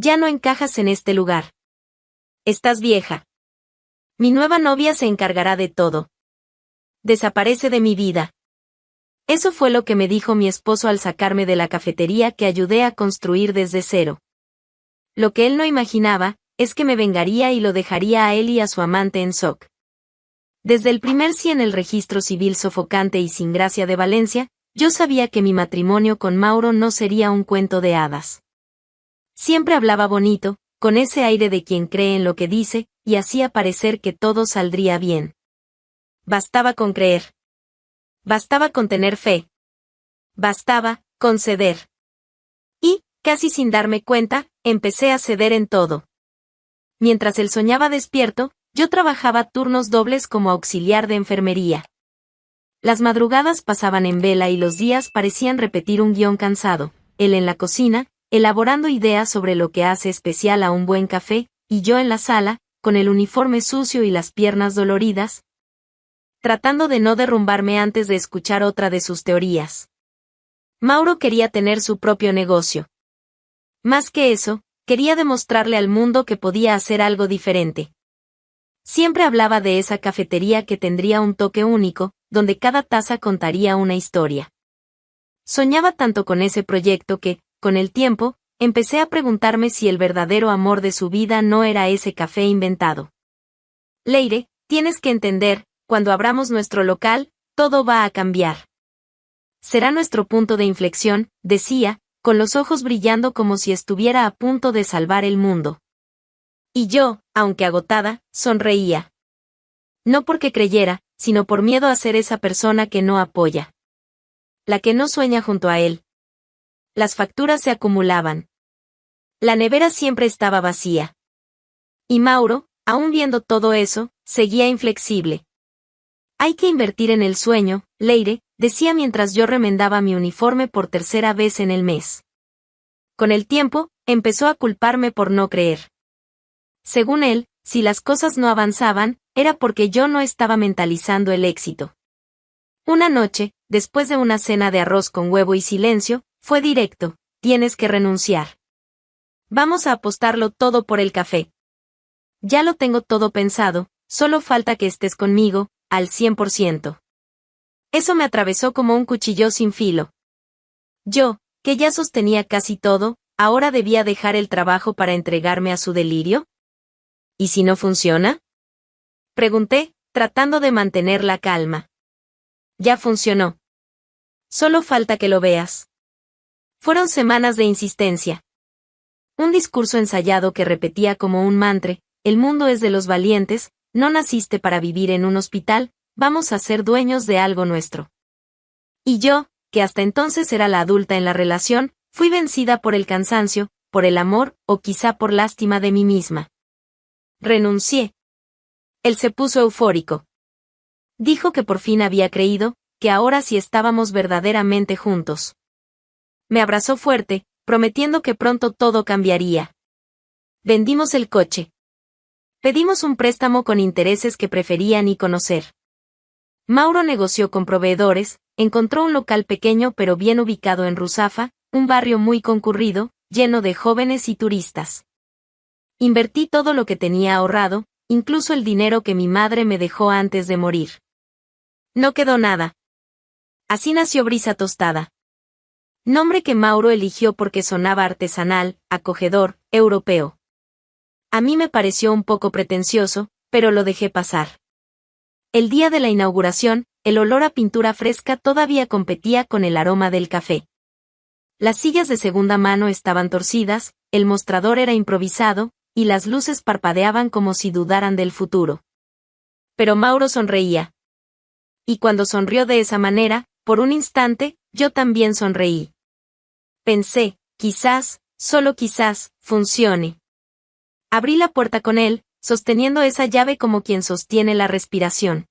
Ya no encajas en este lugar. Estás vieja. Mi nueva novia se encargará de todo. Desaparece de mi vida. Eso fue lo que me dijo mi esposo al sacarme de la cafetería que ayudé a construir desde cero. Lo que él no imaginaba, es que me vengaría y lo dejaría a él y a su amante en shock. Desde el primer sí en el registro civil sofocante y sin gracia de Valencia, yo sabía que mi matrimonio con Mauro no sería un cuento de hadas. Siempre hablaba bonito, con ese aire de quien cree en lo que dice, y hacía parecer que todo saldría bien. Bastaba con creer. Bastaba con tener fe. Bastaba con ceder. Y, casi sin darme cuenta, empecé a ceder en todo. Mientras él soñaba despierto, yo trabajaba turnos dobles como auxiliar de enfermería. Las madrugadas pasaban en vela y los días parecían repetir un guión cansado, él en la cocina, elaborando ideas sobre lo que hace especial a un buen café, y yo en la sala, con el uniforme sucio y las piernas doloridas, tratando de no derrumbarme antes de escuchar otra de sus teorías. Mauro quería tener su propio negocio. Más que eso, quería demostrarle al mundo que podía hacer algo diferente. Siempre hablaba de esa cafetería que tendría un toque único, donde cada taza contaría una historia. Soñaba tanto con ese proyecto que, con el tiempo, empecé a preguntarme si el verdadero amor de su vida no era ese café inventado. Leire, tienes que entender, cuando abramos nuestro local, todo va a cambiar. Será nuestro punto de inflexión, decía, con los ojos brillando como si estuviera a punto de salvar el mundo. Y yo, aunque agotada, sonreía. No porque creyera, sino por miedo a ser esa persona que no apoya. La que no sueña junto a él. Las facturas se acumulaban. La nevera siempre estaba vacía. Y Mauro, aún viendo todo eso, seguía inflexible. Hay que invertir en el sueño, Leire, decía mientras yo remendaba mi uniforme por tercera vez en el mes. Con el tiempo, empezó a culparme por no creer. Según él, si las cosas no avanzaban, era porque yo no estaba mentalizando el éxito. Una noche, después de una cena de arroz con huevo y silencio, fue directo: tienes que renunciar. Vamos a apostarlo todo por el café. Ya lo tengo todo pensado, solo falta que estés conmigo, al 100%. Eso me atravesó como un cuchillo sin filo. Yo, que ya sostenía casi todo, ¿ahora debía dejar el trabajo para entregarme a su delirio? ¿Y si no funciona? Pregunté, tratando de mantener la calma. Ya funcionó. Solo falta que lo veas. Fueron semanas de insistencia. Un discurso ensayado que repetía como un mantra: el mundo es de los valientes, no naciste para vivir en un hospital, vamos a ser dueños de algo nuestro. Y yo, que hasta entonces era la adulta en la relación, fui vencida por el cansancio, por el amor, o quizá por lástima de mí misma. Renuncié. Él se puso eufórico. Dijo que por fin había creído, que ahora sí estábamos verdaderamente juntos. Me abrazó fuerte, prometiendo que pronto todo cambiaría. Vendimos el coche. Pedimos un préstamo con intereses que prefería ni conocer. Mauro negoció con proveedores, encontró un local pequeño pero bien ubicado en Ruzafa, un barrio muy concurrido, lleno de jóvenes y turistas. Invertí todo lo que tenía ahorrado, incluso el dinero que mi madre me dejó antes de morir. No quedó nada. Así nació Brisa Tostada. Nombre que Mauro eligió porque sonaba artesanal, acogedor, europeo. A mí me pareció un poco pretencioso, pero lo dejé pasar. El día de la inauguración, el olor a pintura fresca todavía competía con el aroma del café. Las sillas de segunda mano estaban torcidas, el mostrador era improvisado, y las luces parpadeaban como si dudaran del futuro. Pero Mauro sonreía. Y cuando sonrió de esa manera, por un instante, yo también sonreí. Pensé, quizás, solo quizás, funcione. Abrí la puerta con él, sosteniendo esa llave como quien sostiene la respiración.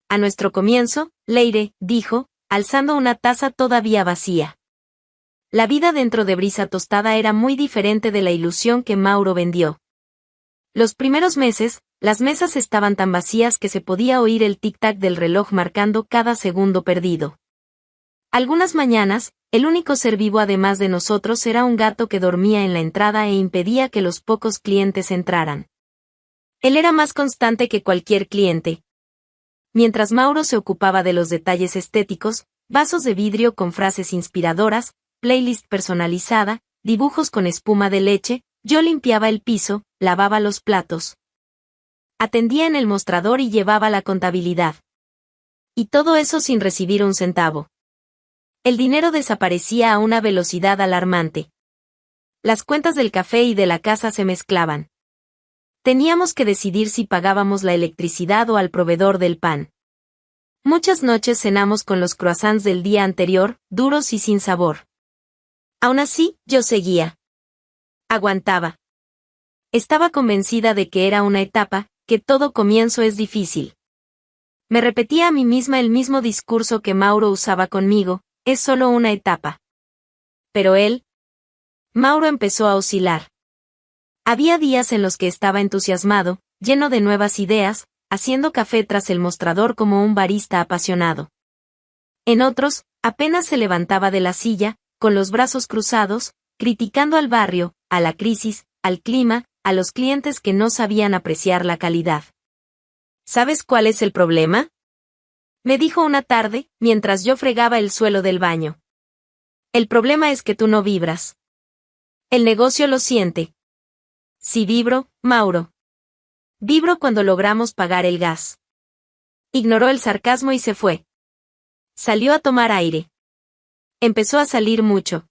A nuestro comienzo, Leire, dijo, alzando una taza todavía vacía. La vida dentro de Brisa Tostada era muy diferente de la ilusión que Mauro vendió. Los primeros meses, las mesas estaban tan vacías que se podía oír el tic-tac del reloj marcando cada segundo perdido. Algunas mañanas, el único ser vivo además de nosotros era un gato que dormía en la entrada e impedía que los pocos clientes entraran. Él era más constante que cualquier cliente. Mientras Mauro se ocupaba de los detalles estéticos, vasos de vidrio con frases inspiradoras, playlist personalizada, dibujos con espuma de leche, yo limpiaba el piso, lavaba los platos. Atendía en el mostrador y llevaba la contabilidad. Y todo eso sin recibir un centavo. El dinero desaparecía a una velocidad alarmante. Las cuentas del café y de la casa se mezclaban. Teníamos que decidir si pagábamos la electricidad o al proveedor del pan. Muchas noches cenamos con los croissants del día anterior, duros y sin sabor. Aún así, yo seguía. Aguantaba. Estaba convencida de que era una etapa, que todo comienzo es difícil. Me repetía a mí misma el mismo discurso que Mauro usaba conmigo, es solo una etapa. Pero Mauro empezó a oscilar. Había días en los que estaba entusiasmado, lleno de nuevas ideas, haciendo café tras el mostrador como un barista apasionado. En otros, apenas se levantaba de la silla, con los brazos cruzados, criticando al barrio, a la crisis, al clima, a los clientes que no sabían apreciar la calidad. ¿Sabes cuál es el problema?, me dijo una tarde, mientras yo fregaba el suelo del baño. El problema es que tú no vibras. El negocio lo siente. Sí vibro, Mauro. Vibro cuando logramos pagar el gas. Ignoró el sarcasmo y se fue. Salió a tomar aire. Empezó a salir mucho.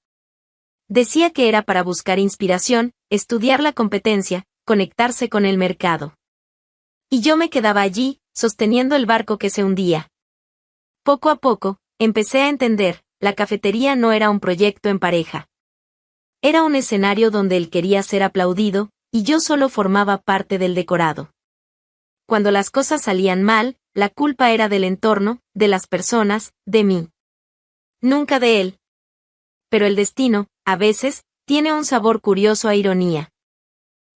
Decía que era para buscar inspiración, estudiar la competencia, conectarse con el mercado. Y yo me quedaba allí, sosteniendo el barco que se hundía. Poco a poco, empecé a entender, la cafetería no era un proyecto en pareja. Era un escenario donde él quería ser aplaudido, y yo solo formaba parte del decorado. Cuando las cosas salían mal, la culpa era del entorno, de las personas, de mí. Nunca de él. Pero el destino, a veces, tiene un sabor curioso a ironía.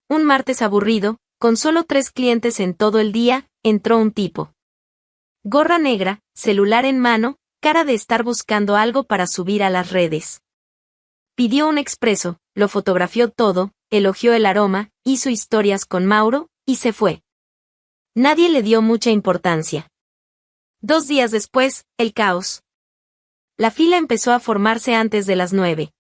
Un martes aburrido, con solo 3 clientes en todo el día, entró un tipo. Gorra negra, celular en mano, cara de estar buscando algo para subir a las redes. Pidió un expreso, lo fotografió todo, elogió el aroma, hizo historias con Mauro, y se fue. Nadie le dio mucha importancia. 2 días después, el caos. La fila empezó a formarse antes de las 9.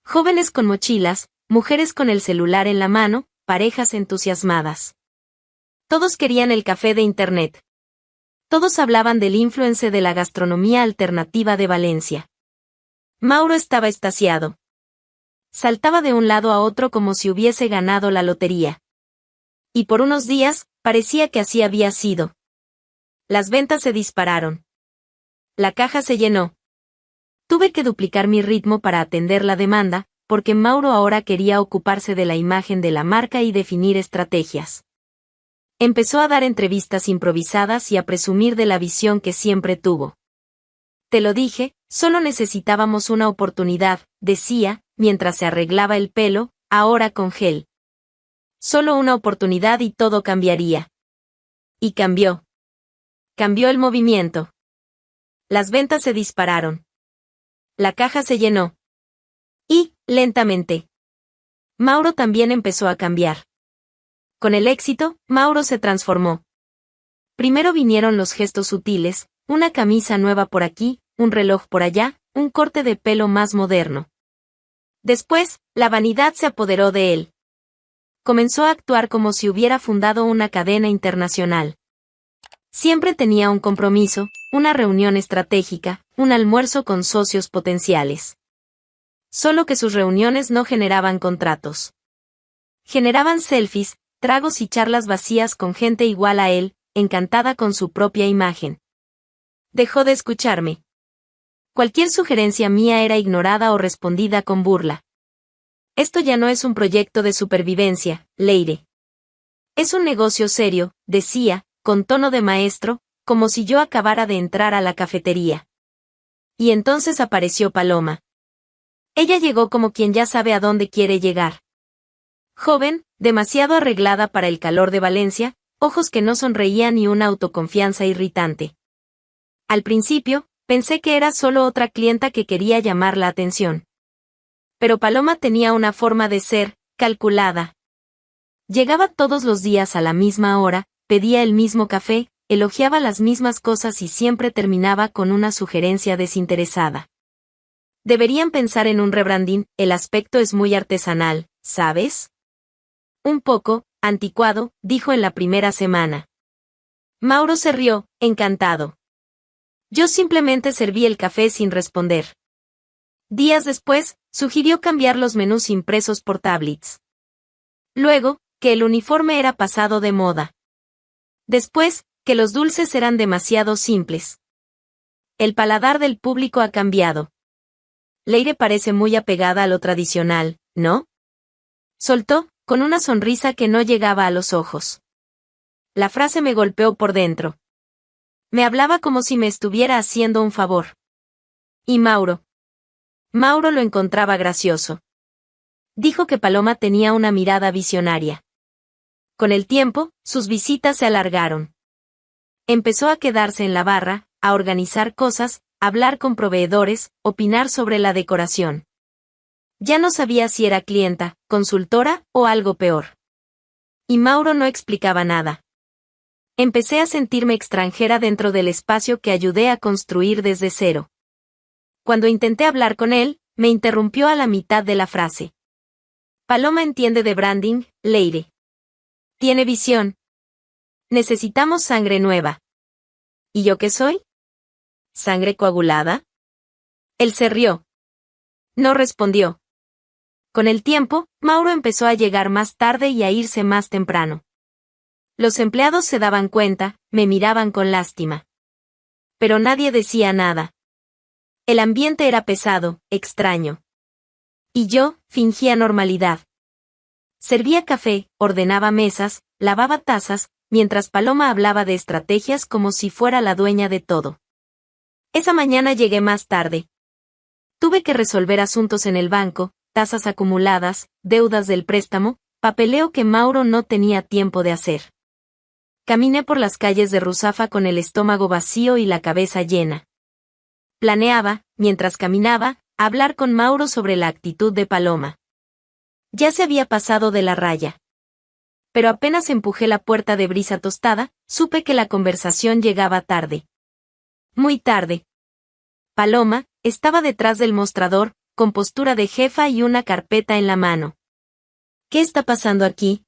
Jóvenes con mochilas, mujeres con el celular en la mano, parejas entusiasmadas. Todos querían el café de internet. Todos hablaban del influencer de la gastronomía alternativa de Valencia. Mauro estaba extasiado. Saltaba de un lado a otro como si hubiese ganado la lotería. Y por unos días, parecía que así había sido. Las ventas se dispararon. La caja se llenó. Tuve que duplicar mi ritmo para atender la demanda, porque Mauro ahora quería ocuparse de la imagen de la marca y definir estrategias. Empezó a dar entrevistas improvisadas y a presumir de la visión que siempre tuvo. Te lo dije, solo necesitábamos una oportunidad, decía, mientras se arreglaba el pelo, ahora con gel. Solo una oportunidad y todo cambiaría. Y cambió. Cambió el movimiento. Las ventas se dispararon. La caja se llenó. Y, lentamente, Mauro también empezó a cambiar. Con el éxito, Mauro se transformó. Primero vinieron los gestos sutiles, una camisa nueva por aquí, un reloj por allá, un corte de pelo más moderno. Después, la vanidad se apoderó de él. Comenzó a actuar como si hubiera fundado una cadena internacional. Siempre tenía un compromiso, una reunión estratégica, un almuerzo con socios potenciales. Solo que sus reuniones no generaban contratos. Generaban selfies, tragos y charlas vacías con gente igual a él, encantada con su propia imagen. Dejó de escucharme. Cualquier sugerencia mía era ignorada o respondida con burla. Esto ya no es un proyecto de supervivencia, Leire. Es un negocio serio, decía, con tono de maestro, como si yo acabara de entrar a la cafetería. Y entonces apareció Paloma. Ella llegó como quien ya sabe a dónde quiere llegar. Joven, demasiado arreglada para el calor de Valencia, ojos que no sonreían y una autoconfianza irritante. Al principio, Pensé que era solo otra clienta que quería llamar la atención. Pero Paloma tenía una forma de ser, calculada. Llegaba todos los días a la misma hora, pedía el mismo café, elogiaba las mismas cosas y siempre terminaba con una sugerencia desinteresada. Deberían pensar en un rebranding, el aspecto es muy artesanal, ¿sabes? Un poco, anticuado, dijo en la primera semana. Mauro se rió, encantado. Yo simplemente serví el café sin responder. Días después, sugirió cambiar los menús impresos por tablets. Luego, que el uniforme era pasado de moda. Después, que los dulces eran demasiado simples. El paladar del público ha cambiado. Leire parece muy apegada a lo tradicional, ¿no? Soltó, con una sonrisa que no llegaba a los ojos. La frase me golpeó por dentro. Me hablaba como si me estuviera haciendo un favor. ¿Y Mauro? Mauro lo encontraba gracioso. Dijo que Paloma tenía una mirada visionaria. Con el tiempo, sus visitas se alargaron. Empezó a quedarse en la barra, a organizar cosas, hablar con proveedores, opinar sobre la decoración. Ya no sabía si era clienta, consultora o algo peor. Y Mauro no explicaba nada. Empecé a sentirme extranjera dentro del espacio que ayudé a construir desde cero. Cuando intenté hablar con él, me interrumpió a la mitad de la frase. Paloma entiende de branding, Leire. Tiene visión. Necesitamos sangre nueva. ¿Y yo qué soy? ¿Sangre coagulada? Él se rió. No respondió. Con el tiempo, Mauro empezó a llegar más tarde y a irse más temprano. Los empleados se daban cuenta, me miraban con lástima. Pero nadie decía nada. El ambiente era pesado, extraño. Y yo, fingía normalidad. Servía café, ordenaba mesas, lavaba tazas, mientras Paloma hablaba de estrategias como si fuera la dueña de todo. Esa mañana llegué más tarde. Tuve que resolver asuntos en el banco, tasas acumuladas, deudas del préstamo, papeleo que Mauro no tenía tiempo de hacer. Caminé por las calles de Ruzafa con el estómago vacío y la cabeza llena. Planeaba, mientras caminaba, hablar con Mauro sobre la actitud de Paloma. Ya se había pasado de la raya. Pero apenas empujé la puerta de Brisa Tostada, supe que la conversación llegaba tarde. Muy tarde. Paloma estaba detrás del mostrador, con postura de jefa y una carpeta en la mano. ¿Qué está pasando aquí?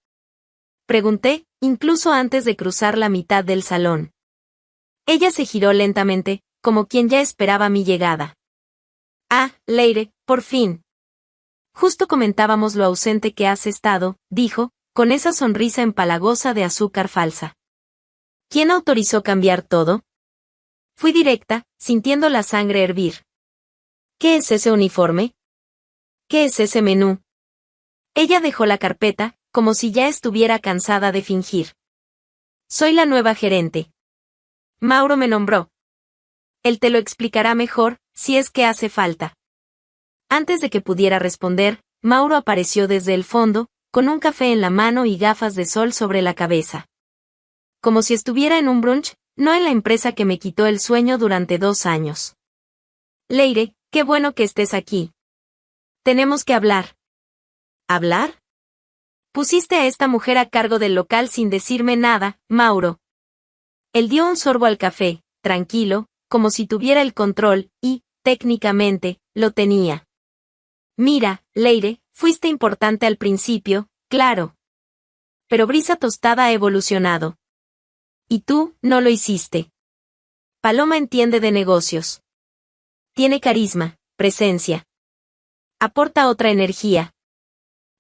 Pregunté, incluso antes de cruzar la mitad del salón. Ella se giró lentamente, como quien ya esperaba mi llegada. Ah, Leire, por fin. Justo comentábamos lo ausente que has estado, dijo, con esa sonrisa empalagosa de azúcar falsa. ¿Quién autorizó cambiar todo? Fui directa, sintiendo la sangre hervir. ¿Qué es ese uniforme? ¿Qué es ese menú? Ella dejó la carpeta, como si ya estuviera cansada de fingir. Soy la nueva gerente. Mauro me nombró. Él te lo explicará mejor, si es que hace falta. Antes de que pudiera responder, Mauro apareció desde el fondo, con un café en la mano y gafas de sol sobre la cabeza. Como si estuviera en un brunch, no en la empresa que me quitó el sueño durante 2 años. Leire, qué bueno que estés aquí. Tenemos que hablar. ¿Hablar? Pusiste a esta mujer a cargo del local sin decirme nada, Mauro. Él dio un sorbo al café, tranquilo, como si tuviera el control, y, técnicamente, lo tenía. Mira, Leire, fuiste importante al principio, claro. Pero Brisa Tostada ha evolucionado. Y tú, no lo hiciste. Paloma entiende de negocios. Tiene carisma, presencia. Aporta otra energía.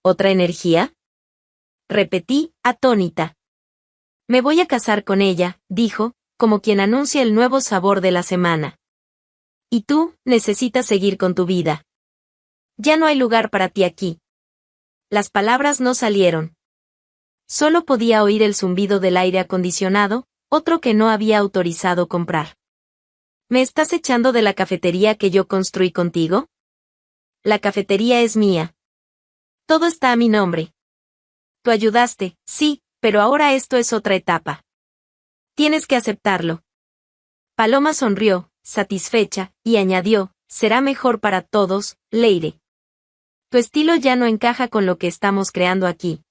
¿Otra energía? Repetí, atónita. Me voy a casar con ella, dijo, como quien anuncia el nuevo sabor de la semana. Y tú, necesitas seguir con tu vida. Ya no hay lugar para ti aquí. Las palabras no salieron. Solo podía oír el zumbido del aire acondicionado, otro que no había autorizado comprar. ¿Me estás echando de la cafetería que yo construí contigo? La cafetería es mía. Todo está a mi nombre. Tú ayudaste, sí, pero ahora esto es otra etapa. Tienes que aceptarlo. Paloma sonrió, satisfecha, y añadió, será mejor para todos, Leire. Tu estilo ya no encaja con lo que estamos creando aquí.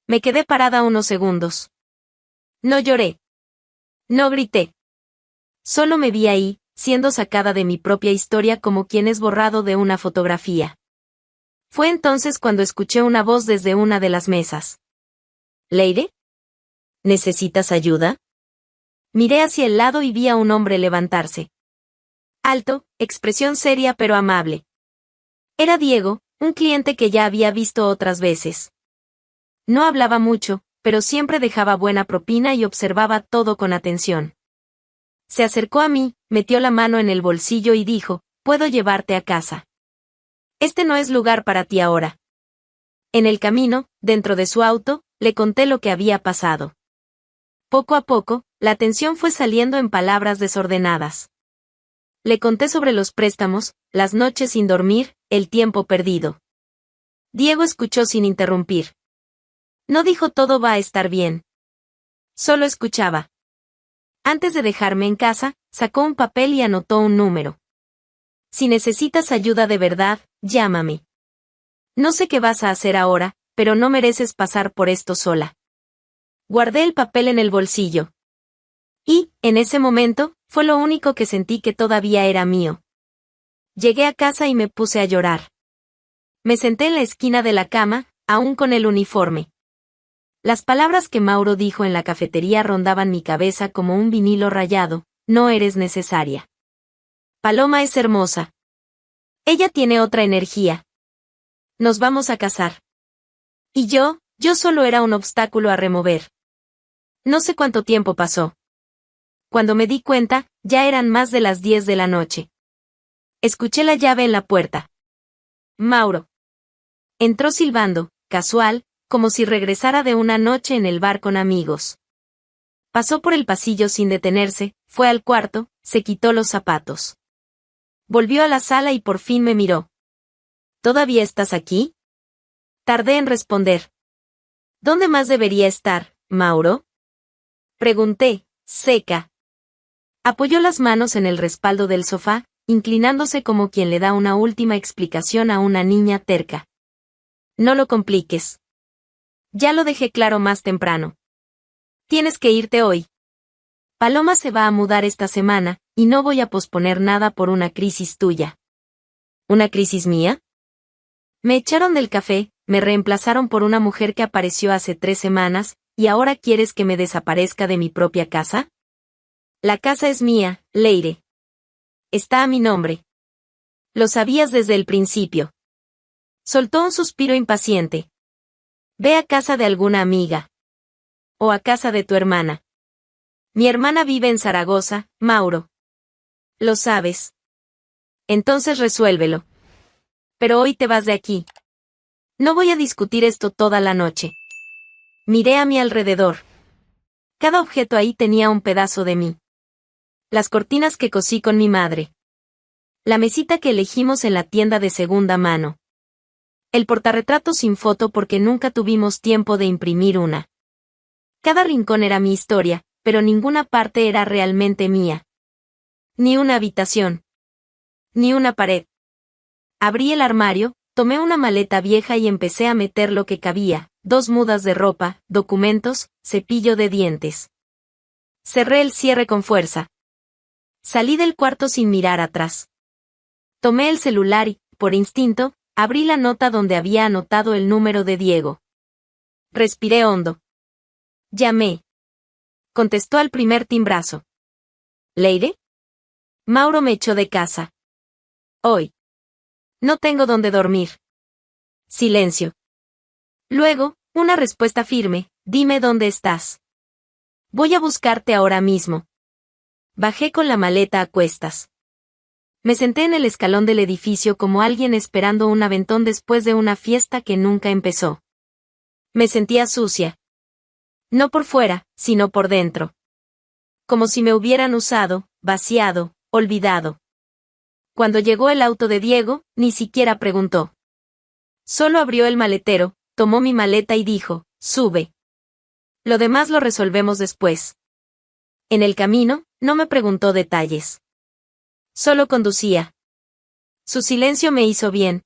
Me quedé parada unos segundos. No lloré. No grité. Solo me vi ahí, siendo sacada de mi propia historia como quien es borrado de una fotografía. Fue entonces cuando escuché una voz desde una de las mesas. ¿Leire? ¿Necesitas ayuda? Miré hacia el lado y vi a un hombre levantarse. Alto, expresión seria pero amable. Era Diego, un cliente que ya había visto otras veces. No hablaba mucho, pero siempre dejaba buena propina y observaba todo con atención. Se acercó a mí, metió la mano en el bolsillo y dijo, «Puedo llevarte a casa. Este no es lugar para ti ahora». En el camino, dentro de su auto, le conté lo que había pasado. Poco a poco, la tensión fue saliendo en palabras desordenadas. Le conté sobre los préstamos, las noches sin dormir, el tiempo perdido. Diego escuchó sin interrumpir. No dijo todo va a estar bien. Solo escuchaba. Antes de dejarme en casa, sacó un papel y anotó un número. Si necesitas ayuda de verdad, llámame. No sé qué vas a hacer ahora, pero no mereces pasar por esto sola. Guardé el papel en el bolsillo. Y, en ese momento, fue lo único que sentí que todavía era mío. Llegué a casa y me puse a llorar. Me senté en la esquina de la cama, aún con el uniforme. Las palabras que Mauro dijo en la cafetería rondaban mi cabeza como un vinilo rayado, no eres necesaria. Paloma es hermosa. Ella tiene otra energía. Nos vamos a casar. Y yo solo era un obstáculo a remover. No sé cuánto tiempo pasó. Cuando me di cuenta, ya eran más de las 10 de la noche. Escuché la llave en la puerta. Mauro. Entró silbando, casual, como si regresara de una noche en el bar con amigos. Pasó por el pasillo sin detenerse, fue al cuarto, se quitó los zapatos. Volvió a la sala y por fin me miró. ¿Todavía estás aquí? Tardé en responder. ¿Dónde más debería estar, Mauro? Pregunté, seca. Apoyó las manos en el respaldo del sofá, inclinándose como quien le da una última explicación a una niña terca. No lo compliques. Ya lo dejé claro más temprano. Tienes que irte hoy. Paloma se va a mudar esta semana, y no voy a posponer nada por una crisis tuya. ¿Una crisis mía? Me echaron del café, me reemplazaron por una mujer que apareció hace 3 semanas, ¿y ahora quieres que me desaparezca de mi propia casa? La casa es mía, Leire. Está a mi nombre. Lo sabías desde el principio. Soltó un suspiro impaciente. Ve a casa de alguna amiga. O a casa de tu hermana. Mi hermana vive en Zaragoza, Mauro. Lo sabes. Entonces resuélvelo. Pero hoy te vas de aquí. No voy a discutir esto toda la noche. Miré a mi alrededor. Cada objeto ahí tenía un pedazo de mí. Las cortinas que cosí con mi madre. La mesita que elegimos en la tienda de segunda mano. El portarretrato sin foto porque nunca tuvimos tiempo de imprimir una. Cada rincón era mi historia, pero ninguna parte era realmente mía. Ni una habitación. Ni una pared. Abrí el armario, tomé una maleta vieja y empecé a meter lo que cabía, 2 mudas de ropa, documentos, cepillo de dientes. Cerré el cierre con fuerza. Salí del cuarto sin mirar atrás. Tomé el celular y, por instinto, abrí la nota donde había anotado el número de Diego. Respiré hondo. Llamé. Contestó al primer timbrazo. ¿Leire? Mauro me echó de casa. Hoy. No tengo dónde dormir. Silencio. Luego, una respuesta firme, dime dónde estás. Voy a buscarte ahora mismo. Bajé con la maleta a cuestas. Me senté en el escalón del edificio como alguien esperando un aventón después de una fiesta que nunca empezó. Me sentía sucia. No por fuera, sino por dentro. Como si me hubieran usado, vaciado, olvidado. Cuando llegó el auto de Diego, ni siquiera preguntó. Solo abrió el maletero, tomó mi maleta y dijo, sube. Lo demás lo resolvemos después. En el camino, no me preguntó detalles. Solo conducía. Su silencio me hizo bien.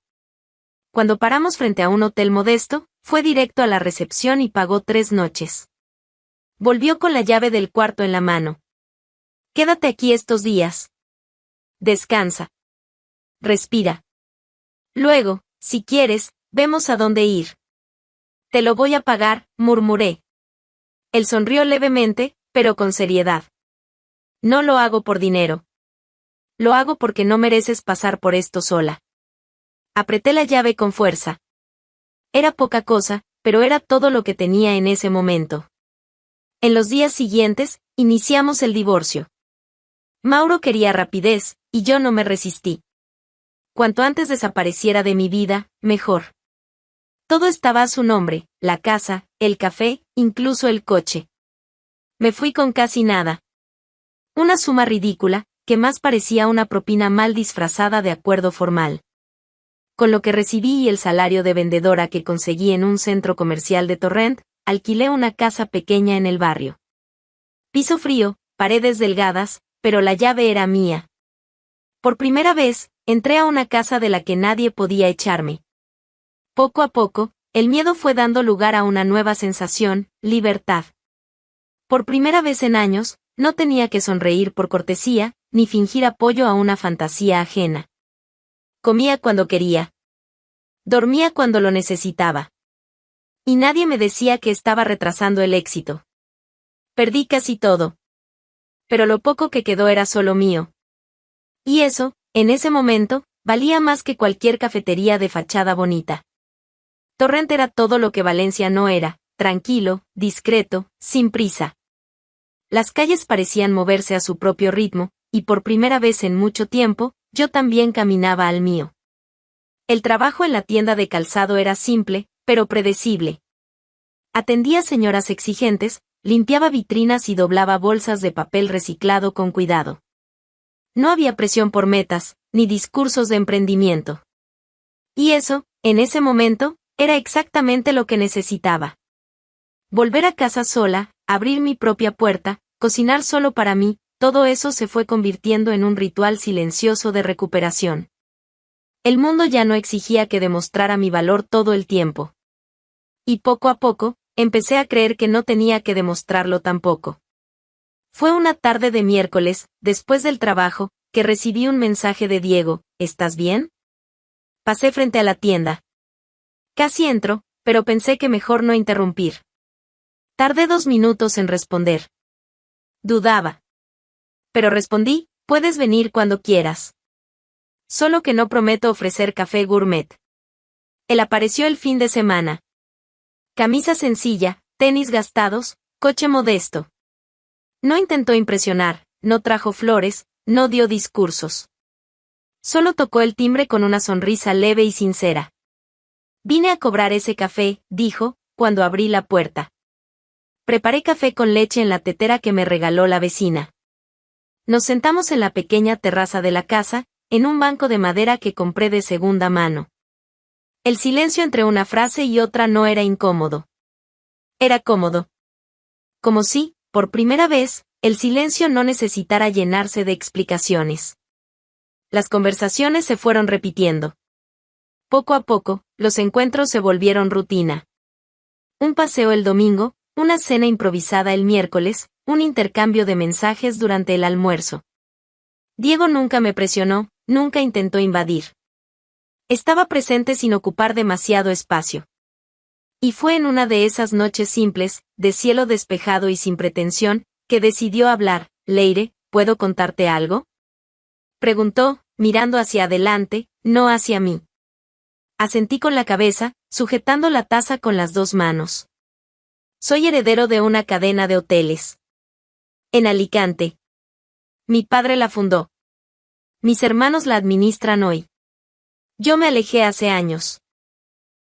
Cuando paramos frente a un hotel modesto, fue directo a la recepción y pagó 3 noches. Volvió con la llave del cuarto en la mano. Quédate aquí estos días. Descansa. Respira. Luego, si quieres, vemos a dónde ir. Te lo voy a pagar, murmuré. Él sonrió levemente, pero con seriedad. No lo hago por dinero. Lo hago porque no mereces pasar por esto sola. Apreté la llave con fuerza. Era poca cosa, pero era todo lo que tenía en ese momento. En los días siguientes, iniciamos el divorcio. Mauro quería rapidez, y yo no me resistí. Cuanto antes desapareciera de mi vida, mejor. Todo estaba a su nombre, la casa, el café, incluso el coche. Me fui con casi nada. Una suma ridícula, que más parecía una propina mal disfrazada de acuerdo formal. Con lo que recibí y el salario de vendedora que conseguí en un centro comercial de Torrent, alquilé una casa pequeña en el barrio. Piso frío, paredes delgadas, pero la llave era mía. Por primera vez, entré a una casa de la que nadie podía echarme. Poco a poco, el miedo fue dando lugar a una nueva sensación, libertad. Por primera vez en años, no tenía que sonreír por cortesía, ni fingir apoyo a una fantasía ajena. Comía cuando quería. Dormía cuando lo necesitaba. Y nadie me decía que estaba retrasando el éxito. Perdí casi todo. Pero lo poco que quedó era solo mío. Y eso, en ese momento, valía más que cualquier cafetería de fachada bonita. Torrent era todo lo que Valencia no era, tranquilo, discreto, sin prisa. Las calles parecían moverse a su propio ritmo, y por primera vez en mucho tiempo, yo también caminaba al mío. El trabajo en la tienda de calzado era simple, pero predecible. Atendía señoras exigentes, limpiaba vitrinas y doblaba bolsas de papel reciclado con cuidado. No había presión por metas, ni discursos de emprendimiento. Y eso, en ese momento, era exactamente lo que necesitaba. Volver a casa sola, abrir mi propia puerta, cocinar solo para mí, todo eso se fue convirtiendo en un ritual silencioso de recuperación. El mundo ya no exigía que demostrara mi valor todo el tiempo. Y poco a poco, empecé a creer que no tenía que demostrarlo tampoco. Fue una tarde de miércoles, después del trabajo, que recibí un mensaje de Diego: ¿estás bien? Pasé frente a la tienda. Casi entro, pero pensé que mejor no interrumpir. Tardé 2 minutos en responder. Dudaba. Pero respondí: puedes venir cuando quieras. Solo que no prometo ofrecer café gourmet. Él apareció el fin de semana. Camisa sencilla, tenis gastados, coche modesto. No intentó impresionar, no trajo flores, no dio discursos. Solo tocó el timbre con una sonrisa leve y sincera. Vine a cobrar ese café, dijo, cuando abrí la puerta. Preparé café con leche en la tetera que me regaló la vecina. Nos sentamos en la pequeña terraza de la casa, en un banco de madera que compré de segunda mano. El silencio entre una frase y otra no era incómodo. Era cómodo. Como si, por primera vez, el silencio no necesitara llenarse de explicaciones. Las conversaciones se fueron repitiendo. Poco a poco, los encuentros se volvieron rutina. Un paseo el domingo, una cena improvisada el miércoles, un intercambio de mensajes durante el almuerzo. Diego nunca me presionó, nunca intentó invadir. Estaba presente sin ocupar demasiado espacio. Y fue en una de esas noches simples, de cielo despejado y sin pretensión, que decidió hablar. Leire, ¿puedo contarte algo? Preguntó, mirando hacia adelante, no hacia mí. Asentí con la cabeza, sujetando la taza con las 2 manos. Soy heredero de una cadena de hoteles. En Alicante. Mi padre la fundó. Mis hermanos la administran hoy. Yo me alejé hace años.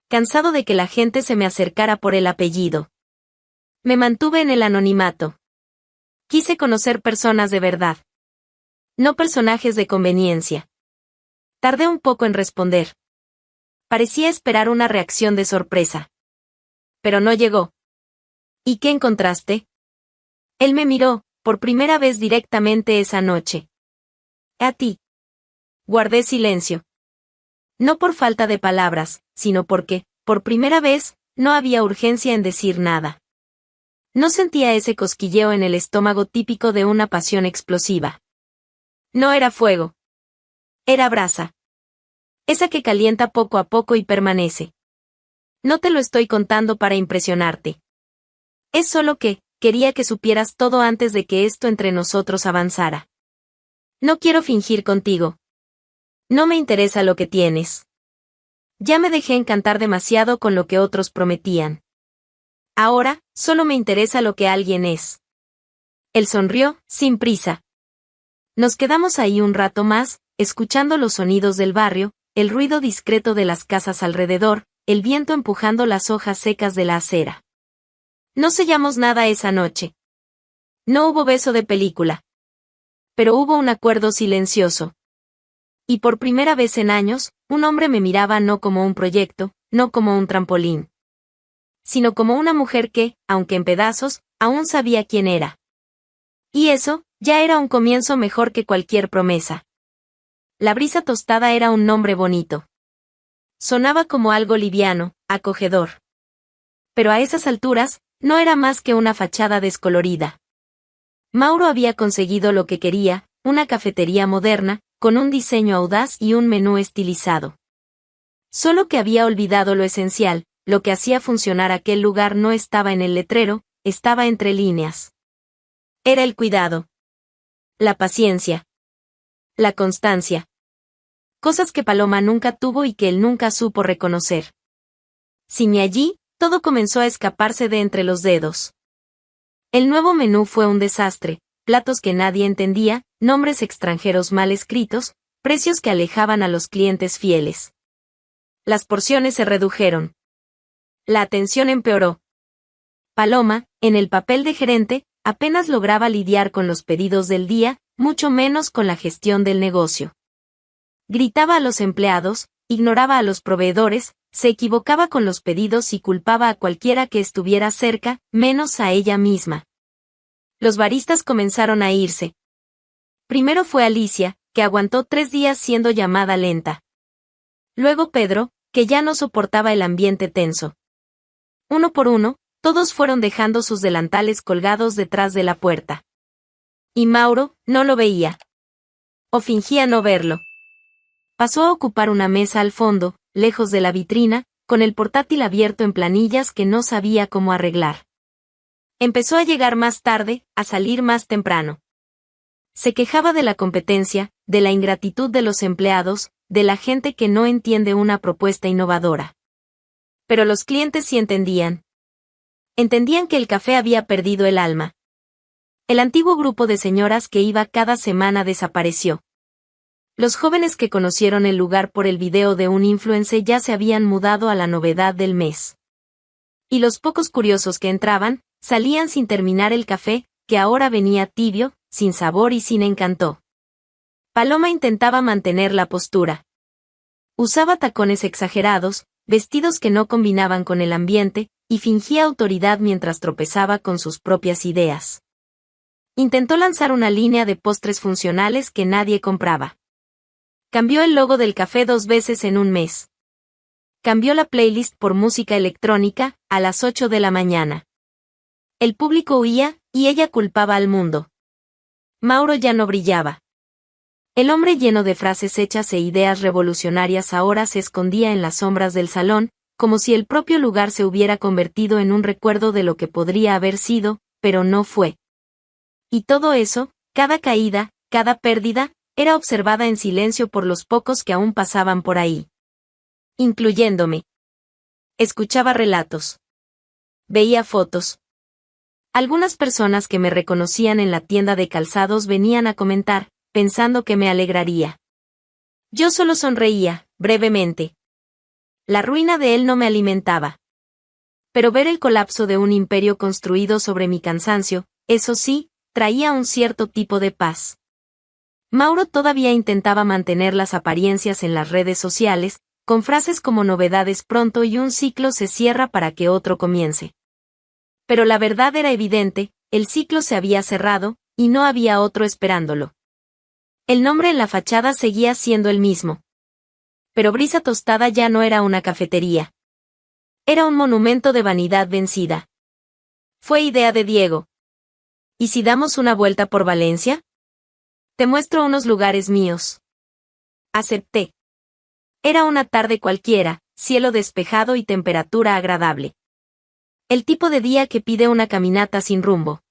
Cansado de que la gente se me acercara por el apellido. Me mantuve en el anonimato. Quise conocer personas de verdad. No personajes de conveniencia. Tardé un poco en responder. Parecía esperar una reacción de sorpresa. Pero no llegó. ¿Y qué encontraste? Él me miró, por primera vez directamente esa noche. A ti. Guardé silencio. No por falta de palabras, sino porque, por primera vez, no había urgencia en decir nada. No sentía ese cosquilleo en el estómago típico de una pasión explosiva. No era fuego. Era brasa. Esa que calienta poco a poco y permanece. No te lo estoy contando para impresionarte. Es solo que, quería que supieras todo antes de que esto entre nosotros avanzara. No quiero fingir contigo. No me interesa lo que tienes. Ya me dejé encantar demasiado con lo que otros prometían. Ahora, solo me interesa lo que alguien es. Él sonrió, sin prisa. Nos quedamos ahí un rato más, escuchando los sonidos del barrio, el ruido discreto de las casas alrededor, el viento empujando las hojas secas de la acera. No sellamos nada esa noche. No hubo beso de película. Pero hubo un acuerdo silencioso. Y por primera vez en años, un hombre me miraba no como un proyecto, no como un trampolín, sino como una mujer que, aunque en pedazos, aún sabía quién era. Y eso, ya era un comienzo mejor que cualquier promesa. La brisa tostada era un nombre bonito. Sonaba como algo liviano, acogedor. Pero a esas alturas, no era más que una fachada descolorida. Mauro había conseguido lo que quería, una cafetería moderna, con un diseño audaz y un menú estilizado. Solo que había olvidado lo esencial, lo que hacía funcionar aquel lugar no estaba en el letrero, estaba entre líneas. Era el cuidado. La paciencia. La constancia. Cosas que Paloma nunca tuvo y que él nunca supo reconocer. Sin allí, todo comenzó a escaparse de entre los dedos. El nuevo menú fue un desastre, platos que nadie entendía, nombres extranjeros mal escritos, precios que alejaban a los clientes fieles. Las porciones se redujeron. La atención empeoró. Paloma, en el papel de gerente, apenas lograba lidiar con los pedidos del día, mucho menos con la gestión del negocio. Gritaba a los empleados, ignoraba a los proveedores, se equivocaba con los pedidos y culpaba a cualquiera que estuviera cerca, menos a ella misma. Los baristas comenzaron a irse. Primero fue Alicia, que aguantó 3 días siendo llamada lenta. Luego Pedro, que ya no soportaba el ambiente tenso. Uno por uno, todos fueron dejando sus delantales colgados detrás de la puerta. Y Mauro, no lo veía. O fingía no verlo. Pasó a ocupar una mesa al fondo, lejos de la vitrina, con el portátil abierto en planillas que no sabía cómo arreglar. Empezó a llegar más tarde, a salir más temprano. Se quejaba de la competencia, de la ingratitud de los empleados, de la gente que no entiende una propuesta innovadora. Pero los clientes sí entendían. Entendían que el café había perdido el alma. El antiguo grupo de señoras que iba cada semana desapareció. Los jóvenes que conocieron el lugar por el video de un influencer ya se habían mudado a la novedad del mes. Y los pocos curiosos que entraban, salían sin terminar el café, que ahora venía tibio, sin sabor y sin encanto. Paloma intentaba mantener la postura. Usaba tacones exagerados, vestidos que no combinaban con el ambiente, y fingía autoridad mientras tropezaba con sus propias ideas. Intentó lanzar una línea de postres funcionales que nadie compraba. Cambió el logo del café 2 veces en un mes. Cambió la playlist por música electrónica, a las 8 de la mañana. El público huía, y ella culpaba al mundo. Mauro ya no brillaba. El hombre lleno de frases hechas e ideas revolucionarias ahora se escondía en las sombras del salón, como si el propio lugar se hubiera convertido en un recuerdo de lo que podría haber sido, pero no fue. Y todo eso, cada caída, cada pérdida, era observada en silencio por los pocos que aún pasaban por ahí. Incluyéndome. Escuchaba relatos. Veía fotos. Algunas personas que me reconocían en la tienda de calzados venían a comentar, pensando que me alegraría. Yo solo sonreía, brevemente. La ruina de él no me alimentaba. Pero ver el colapso de un imperio construido sobre mi cansancio, eso sí, traía un cierto tipo de paz. Mauro todavía intentaba mantener las apariencias en las redes sociales, con frases como novedades pronto y un ciclo se cierra para que otro comience. Pero la verdad era evidente, el ciclo se había cerrado, y no había otro esperándolo. El nombre en la fachada seguía siendo el mismo. Pero Brisa Tostada ya no era una cafetería. Era un monumento de vanidad vencida. Fue idea de Diego. ¿Y si damos una vuelta por Valencia? Te muestro unos lugares míos. Acepté. Era una tarde cualquiera, cielo despejado y temperatura agradable. El tipo de día que pide una caminata sin rumbo.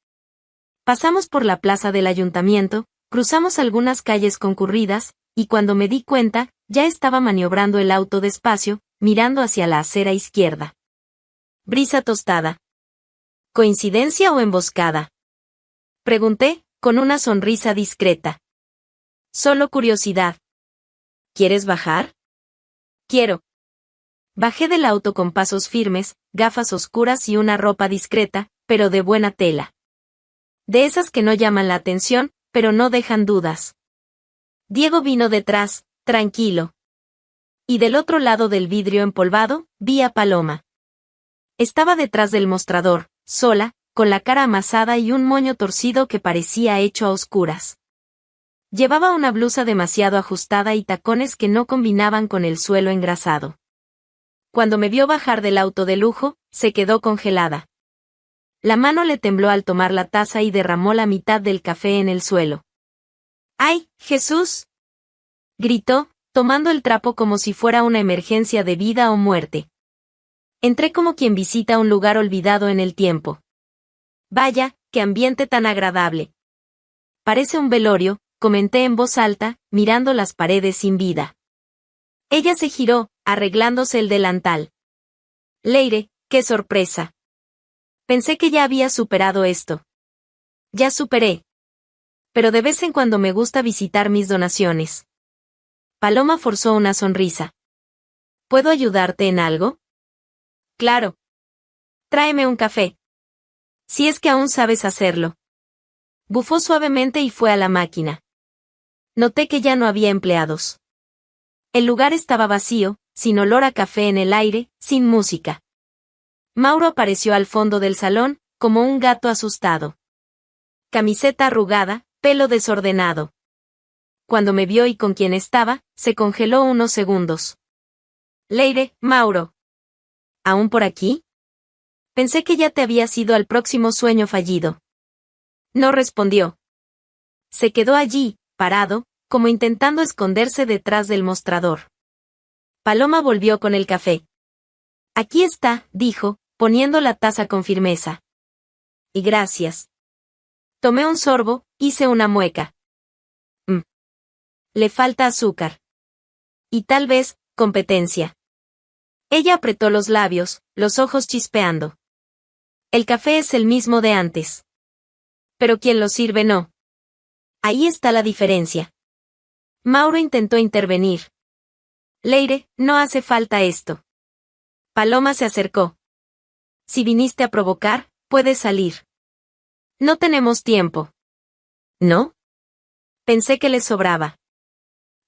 Pasamos por la plaza del ayuntamiento, cruzamos algunas calles concurridas, y cuando me di cuenta, ya estaba maniobrando el auto despacio, mirando hacia la acera izquierda. Brisa Tostada. ¿Coincidencia o emboscada? Pregunté, con una sonrisa discreta. Solo curiosidad. ¿Quieres bajar? Quiero. Bajé del auto con pasos firmes, gafas oscuras y una ropa discreta, pero de buena tela. De esas que no llaman la atención, pero no dejan dudas. Diego vino detrás, tranquilo. Y del otro lado del vidrio empolvado, vi a Paloma. Estaba detrás del mostrador, sola, con la cara amasada y un moño torcido que parecía hecho a oscuras. Llevaba una blusa demasiado ajustada y tacones que no combinaban con el suelo engrasado. Cuando me vio bajar del auto de lujo, se quedó congelada. La mano le tembló al tomar la taza y derramó la mitad del café en el suelo. ¡Ay, Jesús! Gritó, tomando el trapo como si fuera una emergencia de vida o muerte. Entré como quien visita un lugar olvidado en el tiempo. Vaya, qué ambiente tan agradable. Parece un velorio, comenté en voz alta, mirando las paredes sin vida. Ella se giró, arreglándose el delantal. Leire, qué sorpresa. Pensé que ya había superado esto. Ya superé. Pero de vez en cuando me gusta visitar mis donaciones. Paloma forzó una sonrisa. ¿Puedo ayudarte en algo? Claro. Tráeme un café. Si es que aún sabes hacerlo. Bufó suavemente y fue a la máquina. Noté que ya no había empleados. El lugar estaba vacío, sin olor a café en el aire, sin música. Mauro apareció al fondo del salón, como un gato asustado. Camiseta arrugada, pelo desordenado. Cuando me vio y con quién estaba, se congeló unos segundos. Leire, Mauro. ¿Aún por aquí? Pensé que ya te habías ido al próximo sueño fallido. No respondió. Se quedó allí, parado, como intentando esconderse detrás del mostrador. Paloma volvió con el café. Aquí está, dijo, poniendo la taza con firmeza. Y gracias. Tomé un sorbo, hice una mueca. Le falta azúcar. Y tal vez, competencia. Ella apretó los labios, los ojos chispeando. El café es el mismo de antes. Pero quien lo sirve no. Ahí está la diferencia. Mauro intentó intervenir. Leire, no hace falta esto. Paloma se acercó. Si viniste a provocar, puedes salir. No tenemos tiempo. ¿No? Pensé que les sobraba.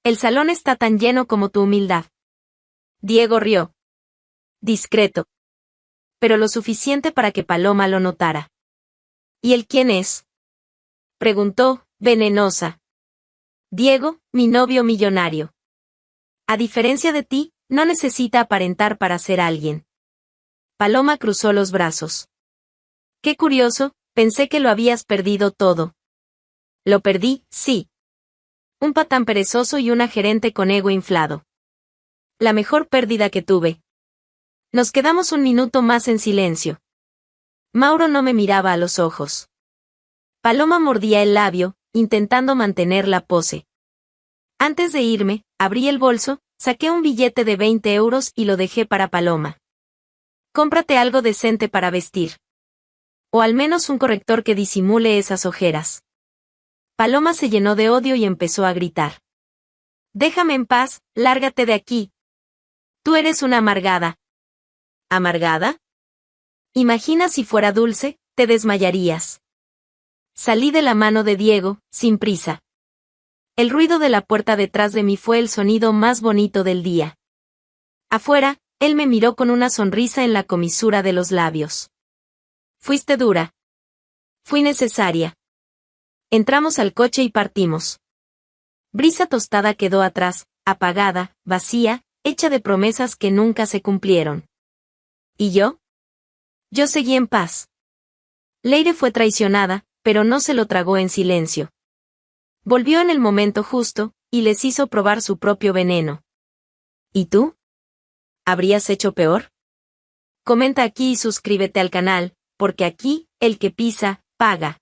El salón está tan lleno como tu humildad. Diego rió. Discreto. Pero lo suficiente para que Paloma lo notara. ¿Y él quién es? Preguntó, venenosa. Diego, mi novio millonario. A diferencia de ti, no necesita aparentar para ser alguien. Paloma cruzó los brazos. Qué curioso, pensé que lo habías perdido todo. Lo perdí, sí. Un patán perezoso y una gerente con ego inflado. La mejor pérdida que tuve. Nos quedamos un minuto más en silencio. Mauro no me miraba a los ojos. Paloma mordía el labio, intentando mantener la pose. Antes de irme, abrí el bolso, saqué un billete de 20 euros y lo dejé para Paloma. Cómprate algo decente para vestir. O al menos un corrector que disimule esas ojeras. Paloma se llenó de odio y empezó a gritar. Déjame en paz, lárgate de aquí. Tú eres una amargada. ¿Amargada? Imagina si fuera dulce, te desmayarías. Salí de la mano de Diego, sin prisa. El ruido de la puerta detrás de mí fue el sonido más bonito del día. Afuera, él me miró con una sonrisa en la comisura de los labios. Fuiste dura. Fui necesaria. Entramos al coche y partimos. Brisa tostada quedó atrás, apagada, vacía, hecha de promesas que nunca se cumplieron. ¿Y yo? Yo seguí en paz. Leire fue traicionada, pero no se lo tragó en silencio. Volvió en el momento justo, y les hizo probar su propio veneno. ¿Y tú? ¿Habrías hecho peor? Comenta aquí y suscríbete al canal, porque aquí, el que pisa, paga.